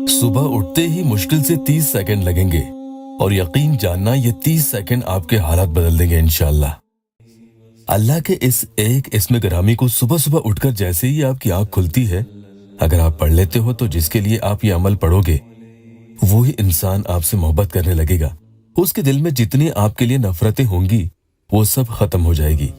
सुबह उठते ही मुश्किल से 30 सेकंड लगेंगे और यकीन जानना ये 30 सेकंड आपके हालात बदल देंगे इंशाअल्लाह। अल्लाह के इस एक इस्म गिरामी को सुबह सुबह उठकर जैसे ही आपकी आंख खुलती है, अगर आप पढ़ लेते हो तो जिसके लिए आप ये अमल पढ़ोगे वो ही इंसान आपसे मोहब्बत करने लगेगा। उसके दिल में जितनी आपके लिए नफरतें होंगी वो सब खत्म हो जाएगी।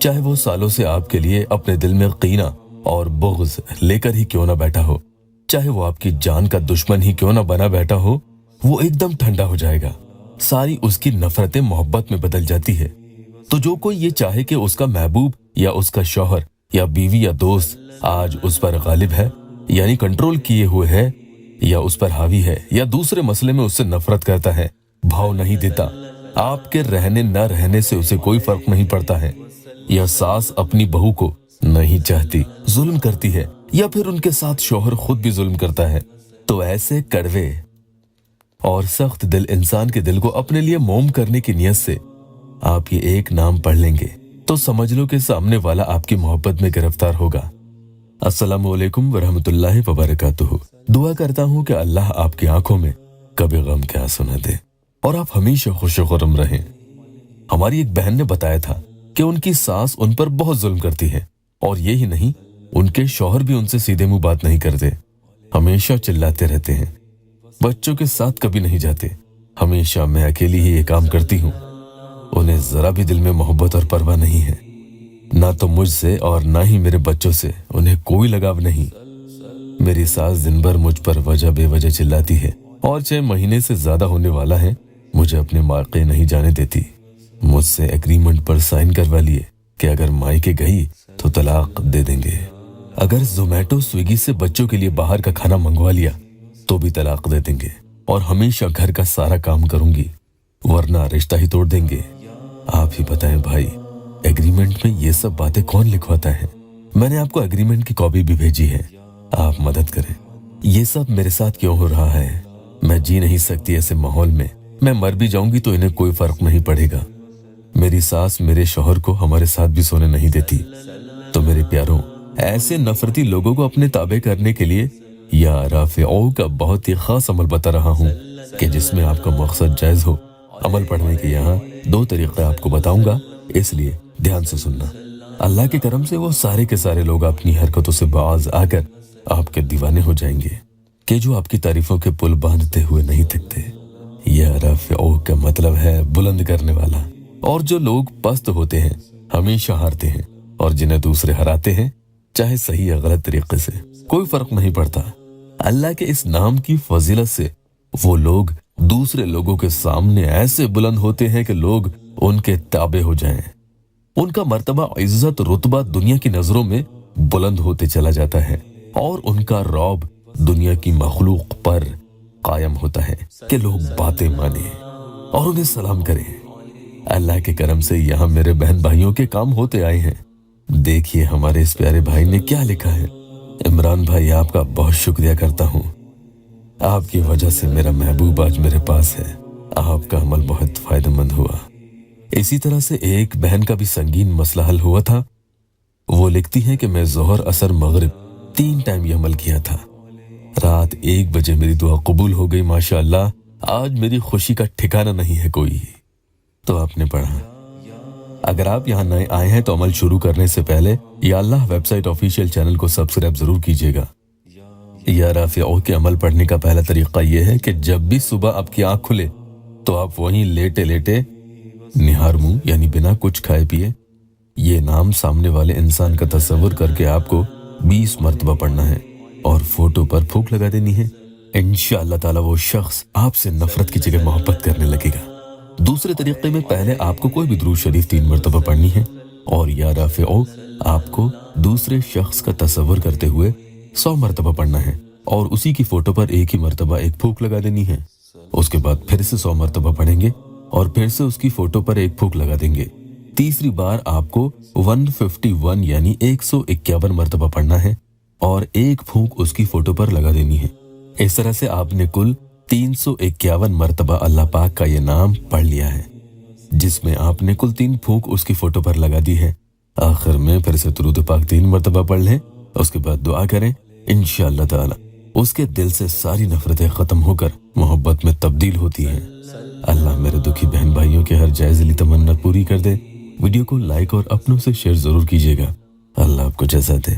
चाहे वो सालों से आपके लिए अपने दिल में कीना और बुग़्ज़ लेकर ही क्यों ना बैठा हो, चाहे वो आपकी जान का दुश्मन ही क्यों ना बना बैठा हो, वो एकदम ठंडा हो जाएगा। सारी उसकी नफरतें मोहब्बत में बदल जाती है। तो जो कोई ये चाहे कि उसका महबूब या उसका शौहर या बीवी या दोस्त आज उस पर गालिब है, यानी कंट्रोल किए हुए है, या उस पर हावी है, या दूसरे मसले में उससे नफरत करता है, भाव नहीं देता, आपके रहने न रहने से उसे कोई फर्क नहीं पड़ता है, या सास अपनी बहू को नहीं चाहती, जुल्म करती है, या फिर उनके साथ शौहर खुद भी जुल्म करता है, तो ऐसे कड़वे और सख्त दिल इंसान के दिल को अपने लिए मोम करने की नियत से आप ये एक नाम पढ़ लेंगे तो समझ लो कि सामने वाला आपकी मोहब्बत में गिरफ्तार होगा। अस्सलामु अलैकुम वरहमतुल्लाहि वबरकातुहू। दुआ करता हूँ कि अल्लाह आपकी आंखों में कभी गम के आंसू न दे और आप हमेशा खुश-खुर्रम रहें। हमारी एक बहन ने बताया था कि उनकी सास उन पर बहुत जुल्म करती है और यही नहीं, उनके शौहर भी उनसे सीधे मुंह बात नहीं करते, हमेशा चिल्लाते रहते हैं, बच्चों के साथ कभी नहीं जाते, हमेशा मैं अकेली ही ये काम करती हूँ। उन्हें जरा भी दिल में मोहब्बत और परवाह नहीं है, ना तो मुझसे और ना ही मेरे बच्चों से उन्हें कोई लगाव नहीं। मेरी सास दिन भर मुझ पर वजह बेवजह चिल्लाती है और 6 महीने से ज्यादा होने वाला है, मुझे अपने मायके नहीं जाने देती। मुझसे एग्रीमेंट पर साइन करवा लिए कि अगर मायके गई तो तलाक दे देंगे, अगर जोमेटो स्विगी से बच्चों के लिए बाहर का खाना मंगवा लिया तो भी तलाक दे देंगे, और हमेशा घर का सारा काम करूंगी वरना रिश्ता ही तोड़ देंगे। आप ही बताएं भाई, एग्रीमेंट में ये सब बातें कौन लिखवाता है? मैंने आपको एग्रीमेंट की कॉपी भी भेजी है, आप मदद करें। ये सब मेरे साथ क्यों हो रहा है? मैं जी नहीं सकती ऐसे माहौल में, मैं मर भी जाऊंगी तो इन्हें कोई फर्क नहीं पड़ेगा। मेरी सास मेरे शौहर को हमारे साथ भी सोने नहीं देती। तो मेरे प्यारों, ऐसे नफरती लोगों को अपने ताबे करने के लिए या राफ़िओ का बहुत ही खास अमल बता रहा हूँ कि जिसमें आपका मकसद जायज हो। अमल पढ़ने के यहाँ 2 तरीके आपको बताऊंगा, इसलिए ध्यान से सुनना। अल्लाह के करम से वो सारे के सारे लोग अपनी हरकतों से बाज आकर आपके दीवाने हो जाएंगे कि जो आपकी तारीफों के पुल बांधते हुए नहीं थकते। यह राफ़िओ का मतलब है बुलंद करने वाला। और जो लोग पस्त होते हैं हमेशा हारते हैं, और जिन्हें दूसरे हराते हैं चाहे सही या गलत तरीके से, कोई फर्क नहीं पड़ता। अल्लाह के इस नाम की फजीलत से वो लोग दूसरे लोगों के सामने ऐसे बुलंद होते हैं कि लोग उनके ताबे हो जाएं। उनका मर्तबा, इज्जत, रुतबा दुनिया की नजरों में बुलंद होते चला जाता है और उनका रौब दुनिया की मखलूक पर कायम होता है कि लोग बातें माने और उन्हें सलाम करें। अल्लाह के करम से यहाँ मेरे बहन भाइयों के काम होते आए हैं। देखिए हमारे इस प्यारे भाई ने क्या लिखा है। इमरान भाई, आपका बहुत शुक्रिया करता हूँ, आपकी वजह से मेरा महबूब आज मेरे पास है। आपका अमल बहुत फायदेमंद हुआ। इसी तरह से एक बहन का भी संगीन मसला हल हुआ था। वो लिखती है कि मैं जोहर, असर, मगरिब 3 टाइम ये अमल किया था। रात 1 बजे मेरी दुआ कबूल हो गई माशाअल्लाह। आज मेरी खुशी का ठिकाना नहीं है कोई। तो आपने पढ़ा। अगर आप यहाँ नए आए हैं तो अमल शुरू करने से पहले या अल्लाह वेबसाइट ऑफिशियल चैनल को सब्सक्राइब जरूर कीजिएगा। या राफ़िओ के अमल पढ़ने का पहला तरीका यह है कि जब भी सुबह आपकी आंख खुले तो आप वहीं लेटे लेटे निहार मुंह, यानी बिना कुछ खाए पिए, ये नाम सामने वाले इंसान का तस्वुर करके आपको 20 मरतबा पढ़ना है और फोटो पर फूंक लगा देनी है। इंशाअल्लाह ताला वो शख्स आपसे नफरत की जगह मोहब्बत करने लगेगा। दूसरे तरीके में पहले आपको कोई भी दुरूद शरीफ 3 मरतबा पढ़नी है और या राफ़िओ आपको दूसरे शख्स का तस्वुर करते हुए 100 मरतबा पढ़ना है और उसी की फोटो पर एक ही मरतबा एक फूंक लगा देनी है। उसके बाद फिर से 100 मरतबा पढ़ेंगे और फिर से उसकी फोटो पर एक फूंक लगा देंगे। तीसरी बार आपको 151 यानी 151 मरतबा पढ़ना है और एक फूंक उसकी फोटो पर लगा देनी है। इस तरह से आपने कुल 351 मरतबा अल्लाह पाक का ये नाम पढ़ लिया है, जिसमें आपने कुल 3 फूंक उसकी फोटो पर लगा दी है। आखिर में फिर से दुरूद पाक 3 मरतबा पढ़ लें उसके बाद दुआ करें, इंशाअल्लाह ताला उसके दिल से सारी नफरतें ख़त्म होकर मोहब्बत में तब्दील होती हैं। अल्लाह मेरे दुखी बहन भाइयों के हर जायज़ दिली तमन्ना पूरी कर दे। वीडियो को लाइक और अपनों से शेयर ज़रूर कीजिएगा। अल्लाह आपको जज़ा दे।